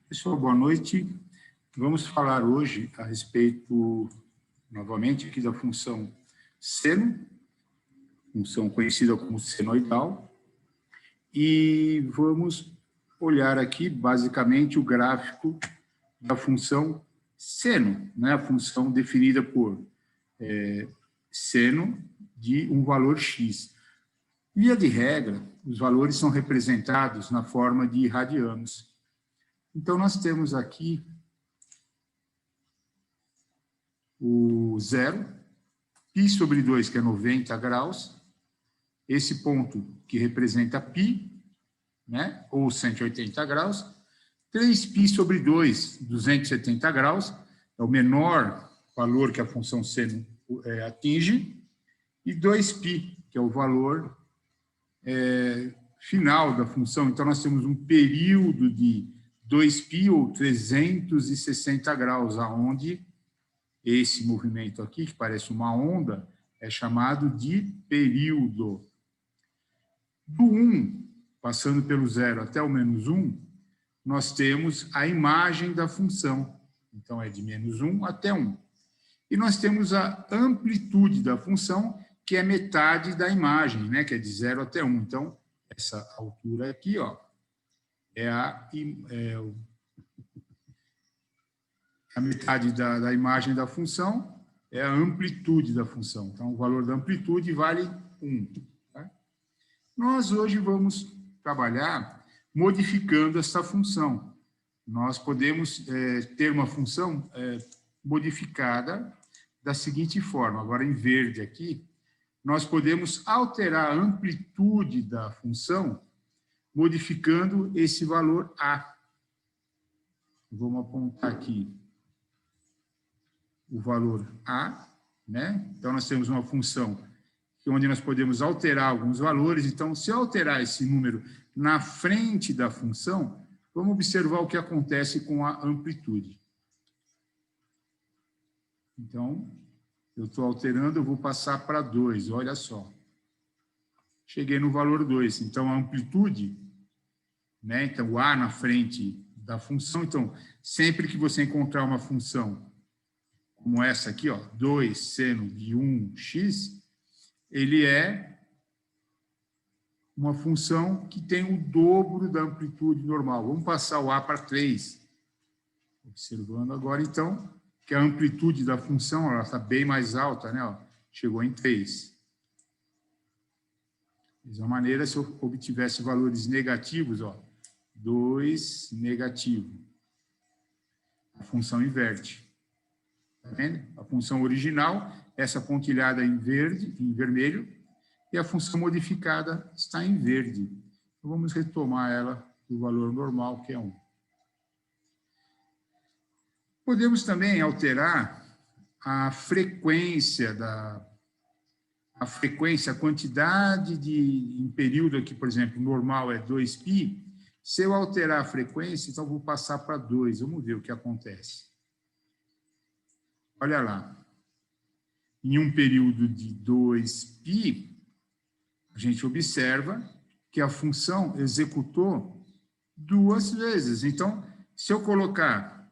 Pessoal, boa noite. Vamos falar hoje a respeito, novamente, aqui da função seno, função conhecida como senoidal, e vamos olhar aqui, basicamente, o gráfico da função seno, né? A função definida por seno de um valor x. Via de regra, os valores são representados na forma de radianos. Então, nós temos aqui o zero, π sobre 2, que é 90 graus, esse ponto que representa π, né, ou 180 graus, 3π sobre 2, 270 graus, é o menor valor que a função seno atinge, e 2π, que é o valor final da função. Então, nós temos um período de 2π ou 360 graus, aonde esse movimento aqui, que parece uma onda, é chamado de período. Do 1, passando pelo 0 até o menos 1, nós temos a imagem da função. Então, é de menos 1 até 1. E nós temos a amplitude da função, que é metade da imagem, né? Que é de 0 até 1. Então, essa altura aqui, ó, é a metade da imagem da função, é a amplitude da função. Então, o valor da amplitude vale 1. Tá? Nós hoje vamos trabalhar modificando essa função. Nós podemos ter uma função modificada da seguinte forma. Agora, em verde aqui, nós podemos alterar a amplitude da função modificando esse valor A. Vamos apontar aqui o valor A, né? Então, nós temos uma função onde nós podemos alterar alguns valores. Então, se eu alterar esse número na frente da função, vamos observar o que acontece com a amplitude. Então, eu estou alterando, eu vou passar para 2, olha só. Cheguei no valor 2. Então, a amplitude, né? Então, o A na frente da função. Então, sempre que você encontrar uma função como essa aqui, ó, 2 seno de 1x, ele é uma função que tem o dobro da amplitude normal. Vamos passar o A para 3. Observando agora, então, que a amplitude da função ela está bem mais alta, né? Ó, chegou em 3. Da mesma maneira, se eu obtivesse valores negativos, ó, 2 negativo, a função inverte. Tá vendo? A função original, essa pontilhada em verde, em vermelho, e a função modificada está em verde. Então, vamos retomar ela do valor normal, que é 1. Podemos também alterar a frequência, a quantidade em período aqui, por exemplo, normal é 2π. Se eu alterar a frequência, então eu vou passar para 2. Vamos ver o que acontece. Olha lá. Em um período de 2π, a gente observa que a função executou 2 vezes. Então, se eu colocar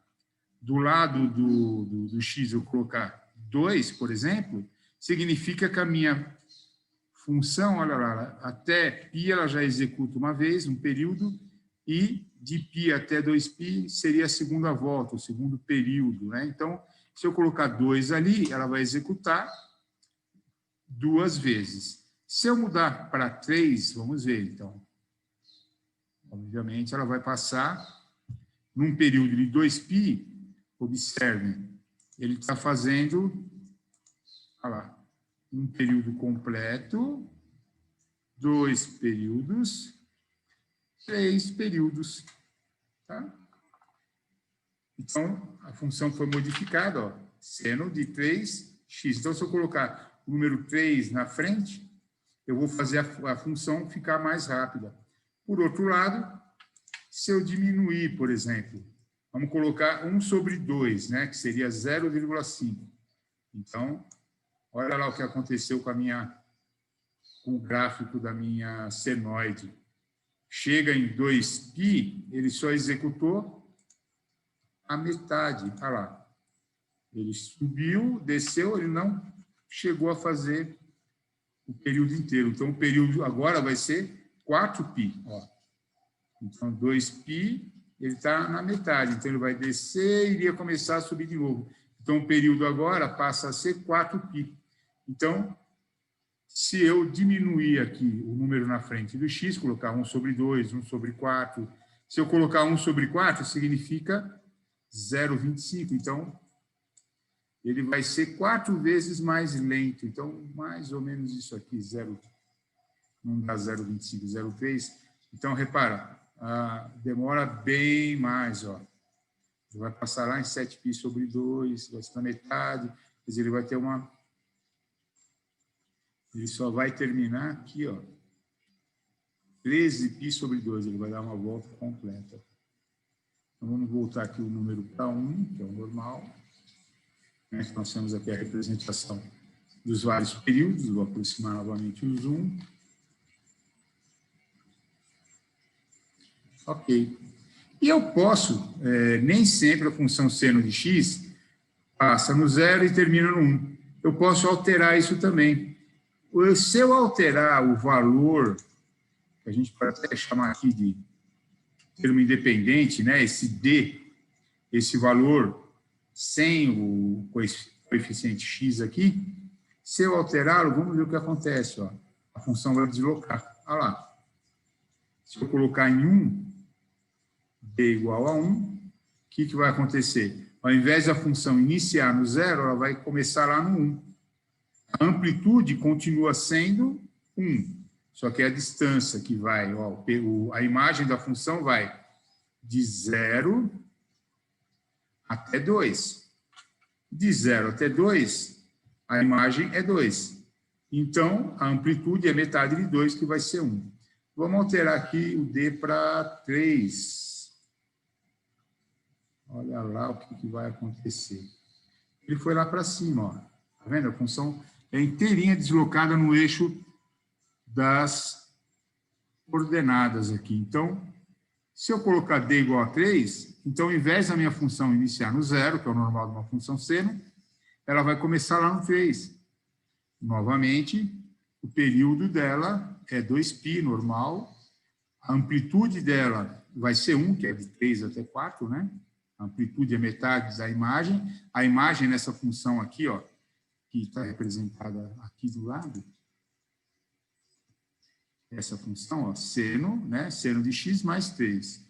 do lado do x, eu colocar 2, por exemplo, significa que a minha função, olha lá, até π ela já executa uma vez, um período, e de π até 2π seria a segunda volta, o segundo período, né? Então, se eu colocar 2 ali, ela vai executar 2 vezes. Se eu mudar para 3, vamos ver, então. Obviamente, ela vai passar num período de 2π, observem, ele está fazendo, olha lá, um período completo, 2 períodos, 3 períodos, tá? Então, a função foi modificada, ó, seno de 3x. Então, se eu colocar o número 3 na frente, eu vou fazer a função ficar mais rápida. Por outro lado, se eu diminuir, por exemplo, vamos colocar 1 sobre 2, né, que seria 0,5. Então, olha lá o que aconteceu com o gráfico da minha senoide. Chega em 2π, ele só executou a metade. Olha lá. Ele subiu, desceu, ele não chegou a fazer o período inteiro. Então, o período agora vai ser 4π. Ó. Então, 2π, ele está na metade. Então, ele vai descer e iria começar a subir de novo. Então, o período agora passa a ser 4π. Então, se eu diminuir aqui o número na frente do x, colocar 1 sobre 2, 1 sobre 4, se eu colocar 1 sobre 4, significa 0,25. Então, ele vai ser 4 vezes mais lento. Então, mais ou menos isso aqui, não dá 0,25, 0,3. Então, repara, demora bem mais. Ó. Vai passar lá em 7π sobre 2, vai ser na metade, quer dizer, ele vai ter uma... Ele só vai terminar aqui, ó, 13π sobre 2, ele vai dar uma volta completa. Então, vamos voltar aqui o número para 1, que é o normal. Nós temos aqui a representação dos vários períodos, vou aproximar novamente o zoom. Ok. E eu posso, nem sempre a função seno de x passa no 0 e termina no 1. Eu posso alterar isso também. Se eu alterar o valor, que a gente pode até chamar aqui de termo independente, né? Esse d, esse valor sem o coeficiente x aqui, se eu alterá-lo, vamos ver o que acontece. Ó. A função vai deslocar. Olha lá. Se eu colocar em 1, d igual a 1, o que vai acontecer? Ao invés da função iniciar no 0, ela vai começar lá no 1. A amplitude continua sendo 1, só que é a distância que vai, ó, a imagem da função vai de 0 até 2. De 0 até 2, a imagem é 2. Então, a amplitude é metade de 2, que vai ser 1. Vamos alterar aqui o d para 3. Olha lá o que vai acontecer. Ele foi lá para cima, ó. Tá vendo? A função é inteirinha deslocada no eixo das coordenadas aqui. Então, se eu colocar d igual a 3, então, ao invés da minha função iniciar no 0, que é o normal de uma função seno, ela vai começar lá no 3. Novamente, o período dela é 2π normal, a amplitude dela vai ser 1, que é de 3 até 4, né? A amplitude é metade da imagem. A imagem nessa função aqui, ó, que está representada aqui do lado, essa função, ó, seno, né? Seno de x mais 3.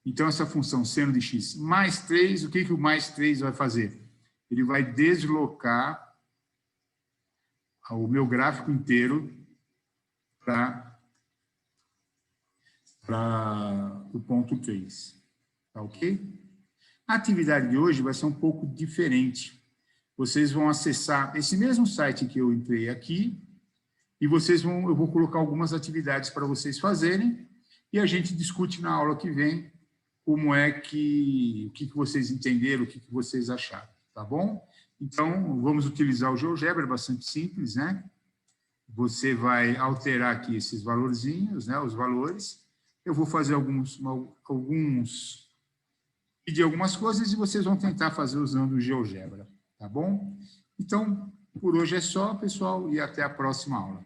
Então, essa função seno de x mais 3, o que o mais 3 vai fazer? Ele vai deslocar o meu gráfico inteiro para o ponto 3. Tá ok? A atividade de hoje vai ser um pouco diferente. Vocês vão acessar esse mesmo site que eu entrei aqui e eu vou colocar algumas atividades para vocês fazerem e a gente discute na aula que vem como é que, o que vocês entenderam, o que vocês acharam, tá bom? Então, vamos utilizar o GeoGebra, é bastante simples, né? Você vai alterar aqui esses valorzinhos, né? Os valores. Eu vou fazer pedir algumas coisas e vocês vão tentar fazer usando o GeoGebra, tá bom? Então, por hoje é só, pessoal, e até a próxima aula.